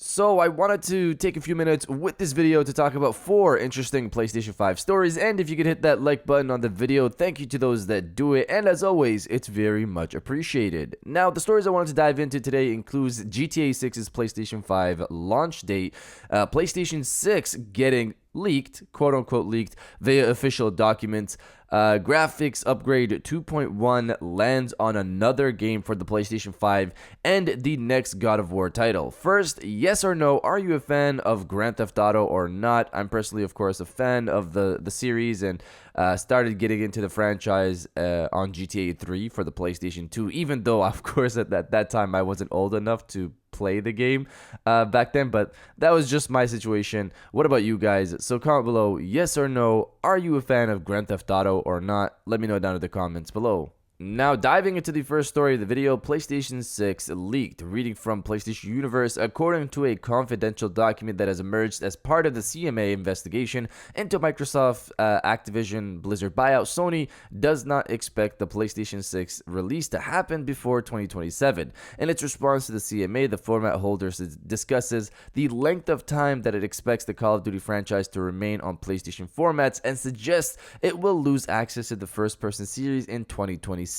So I wanted to take a few minutes with this video to talk about 4 interesting PlayStation 5 stories, and if you could hit that like button on the video, thank you to those that do it, and as always, it's very much appreciated. Now, the stories I wanted to dive into today includes GTA 6's PlayStation 5 launch date, PlayStation 6 getting leaked, quote-unquote leaked, via official documents. Graphics upgrade 2.1 lands on another game for the PlayStation 5, and the next God of War title. First, yes or no, are you a fan of Grand Theft Auto or not? I'm personally, of course, a fan of the series, and started getting into the franchise on GTA 3 for the PlayStation 2, even though, of course, at that time I wasn't old enough to play the game back then, but that was just my situation. What about you guys? So comment below, yes or no, are you a fan of Grand Theft Auto or not? Let me know down in the comments below. Now, diving into the first story of the video, PlayStation 6 leaked. Reading from PlayStation Universe, according to a confidential document that has emerged as part of the CMA investigation into Microsoft Activision Blizzard buyout, Sony does not expect the PlayStation 6 release to happen before 2027. In its response to the CMA, the format holder discusses the length of time that it expects the Call of Duty franchise to remain on PlayStation formats and suggests it will lose access to the first-person series in 2027.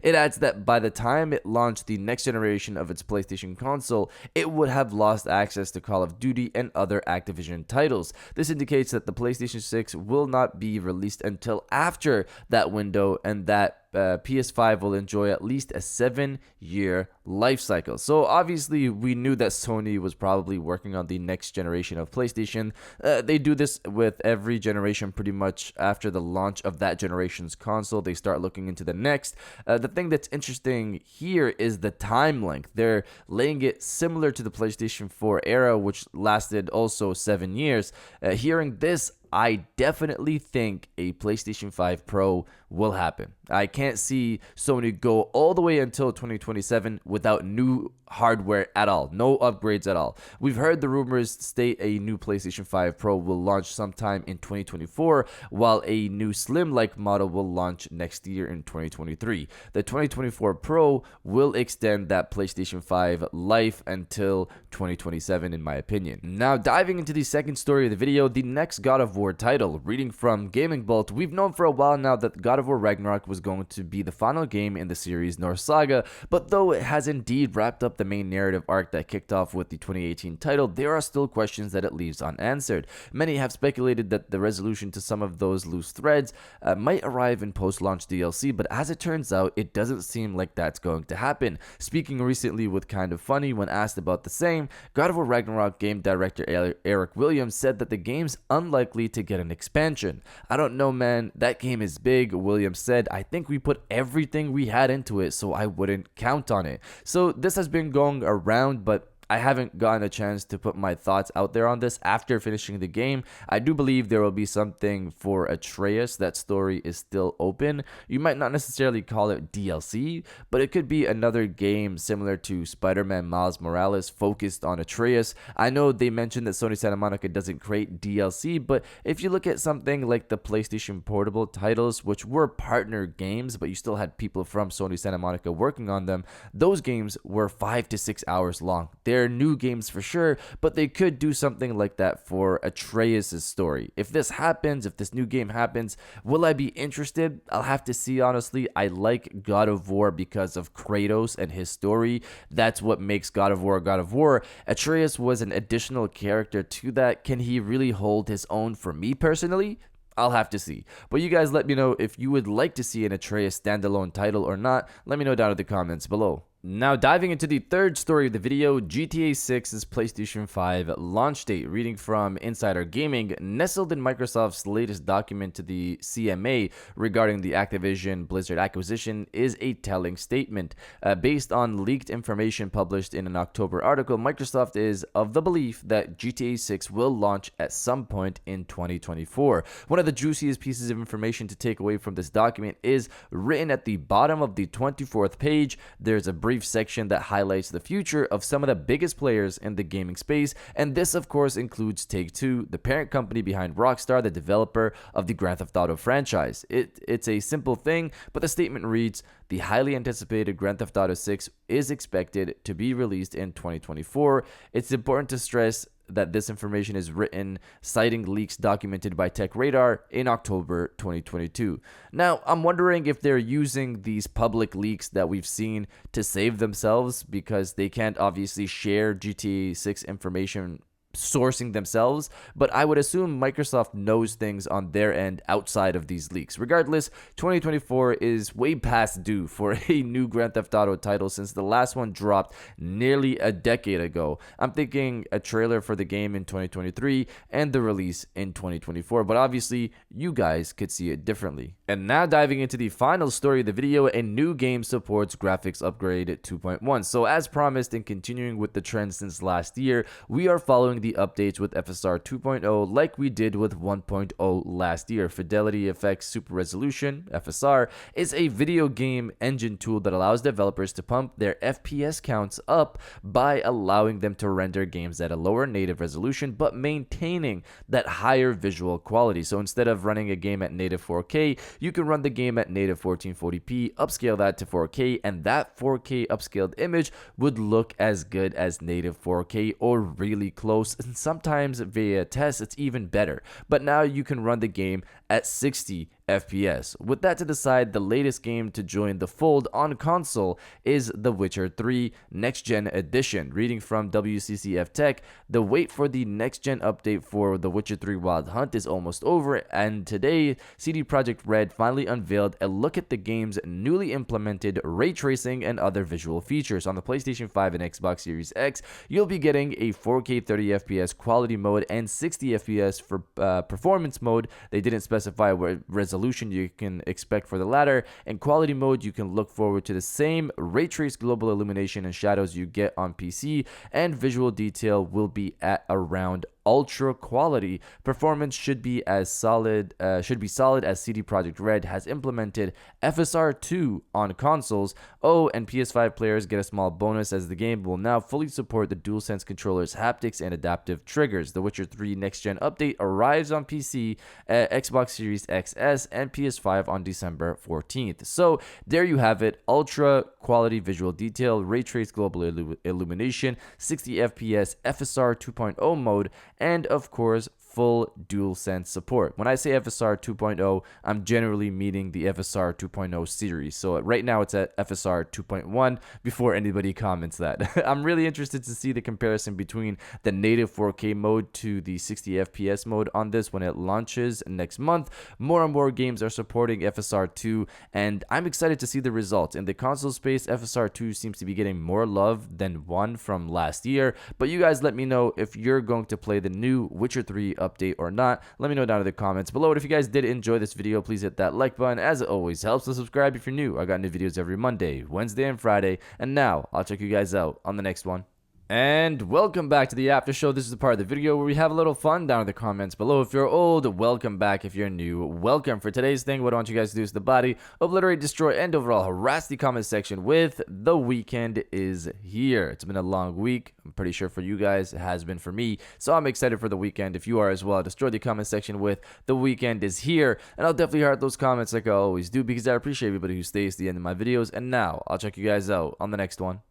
It adds that by the time it launched the next generation of its PlayStation console, it would have lost access to Call of Duty and other Activision titles. This indicates that the PlayStation 6 will not be released until after that window, and that PS5 will enjoy at least a 7-year life cycle. So obviously we knew that Sony was probably working on the next generation of PlayStation. They do this with every generation pretty much. After the launch of that generation's console, they start looking into the next. The thing that's interesting here is the time length. They're laying it similar to the PlayStation 4 era, which lasted also 7 years. Hearing this, I definitely think a PlayStation 5 Pro will happen. I can't see Sony go all the way until 2027 without new hardware at all, no upgrades at all. We've heard the rumors state a new PlayStation 5 Pro will launch sometime in 2024, while a new slim-like model will launch next year in 2023. The 2024 Pro will extend that PlayStation 5 life until 2027, in my opinion. Now, diving into the second story of the video, the next God of War title. Reading from Gaming Bolt, we've known for a while now that God of War Ragnarok was going to be the final game in the series Norse Saga, but though it has indeed wrapped up the main narrative arc that kicked off with the 2018 title, there are still questions that it leaves unanswered. Many have speculated that the resolution to some of those loose threads might arrive in post-launch DLC, but as it turns out, it doesn't seem like that's going to happen. Speaking recently with Kind of Funny when asked about the same, God of War Ragnarok game director Eric Williams said that the game's unlikely to get an expansion. I don't know, man, that game is big. Williams said, I think we put everything we had into it, so I wouldn't count on it. So this has been going around, but I haven't gotten a chance to put my thoughts out there on this after finishing the game. I do believe there will be something for Atreus. That story is still open. You might not necessarily call it DLC, but it could be another game similar to Spider-Man Miles Morales focused on Atreus. I know they mentioned that Sony Santa Monica doesn't create DLC, but if you look at something like the PlayStation Portable titles, which were partner games, but you still had people from Sony Santa Monica working on them, those games were 5 to 6 hours long. They're new games for sure, but they could do something like that for Atreus' story. If this happens, if this new game happens, will I be interested? I'll have to see, honestly. I like God of War because of Kratos and his story. That's what makes God of War God of War. Atreus was an additional character to that. Can he really hold his own for me personally? I'll have to see. But you guys let me know if you would like to see an Atreus standalone title or not. Let me know down in the comments below. Now, diving into the third story of the video, GTA 6's PlayStation 5 launch date. Reading from Insider Gaming, nestled in Microsoft's latest document to the CMA regarding the Activision Blizzard acquisition is a telling statement. Based on leaked information published in an October article, Microsoft is of the belief that GTA 6 will launch at some point in 2024. One of the juiciest pieces of information to take away from this document is written at the bottom of the 24th page. There's a brief brief section that highlights the future of some of the biggest players in the gaming space, and this of course includes Take-Two, the parent company behind Rockstar, the developer of the Grand Theft Auto franchise. It's a simple thing, but the statement reads, the highly anticipated Grand Theft Auto 6 is expected to be released in 2024. It's important to stress that this information is written citing leaks documented by TechRadar in October 2022. Now, I'm wondering if they're using these public leaks that we've seen to save themselves, because they can't obviously share GTA 6 information sourcing themselves, but I would assume Microsoft knows things on their end outside of these leaks. Regardless, 2024 is way past due for a new Grand Theft Auto title since the last one dropped nearly a decade ago. I'm thinking a trailer for the game in 2023 and the release in 2024, but obviously you guys could see it differently. And now diving into the final story of the video, a new game supports graphics upgrade 2.1. So as promised and continuing with the trend since last year, we are following the updates with FSR 2.0 like we did with 1.0 last year. Fidelity Effects Super Resolution, FSR, is a video game engine tool that allows developers to pump their FPS counts up by allowing them to render games at a lower native resolution but maintaining that higher visual quality. So instead of running a game at native 4K, you can run the game at native 1440p, upscale that to 4K, and that 4K upscaled image would look as good as native 4K or really close. And sometimes via tests it's even better, but now you can run the game at 60 FPS. With that to the side, the latest game to join the fold on console is The Witcher 3 Next Gen Edition. Reading from WCCF Tech, the wait for the next gen update for The Witcher 3 Wild Hunt is almost over, and today CD Projekt Red finally unveiled a look at the game's newly implemented ray tracing and other visual features. On the PlayStation 5 and Xbox Series X, you'll be getting a 4K 30 FPS quality mode and 60 FPS for performance mode. They didn't specify what resolution you can expect for the latter. In quality mode, you can look forward to the same ray trace global illumination and shadows you get on PC, and visual detail will be at around ultra quality. Performance should be solid as CD Projekt Red has implemented FSR 2 on consoles. Oh, and PS5 players get a small bonus as the game will now fully support the DualSense controller's haptics and adaptive triggers. The Witcher 3 Next Gen update arrives on PC, Xbox Series XS, and PS5 on December 14th. So there you have it, ultra quality visual detail, ray trace global illumination, 60 FPS, FSR 2.0 mode, and of course full DualSense support. When I say FSR 2.0, I'm generally meaning the FSR 2.0 series. So right now it's at FSR 2.1 before anybody comments that. I'm really interested to see the comparison between the native 4K mode to the 60 FPS mode on this when it launches next month. More and more games are supporting FSR 2, and I'm excited to see the results. In the console space, FSR 2 seems to be getting more love than 1 from last year, but you guys let me know if you're going to play the new Witcher 3 update or not. Let me know down in the comments below. And if you guys did enjoy this video, please hit that like button, as it always helps. To subscribe if you're new. I got new videos every Monday, Wednesday, and Friday. And now I'll check you guys out on the next one. And welcome back to the after show. This is the part of the video where we have a little fun down in the comments below. If you're old, welcome back. If you're new, welcome. For today's thing, what I want you guys to do is the body, obliterate, destroy, and overall harass the comment section with The Weekend is Here. It's been a long week. I'm pretty sure for you guys it has been for me. So I'm excited for the weekend. If you are as well, destroy the comment section with The Weekend is Here. And I'll definitely heart those comments like I always do, because I appreciate everybody who stays to the end of my videos. And now I'll check you guys out on the next one.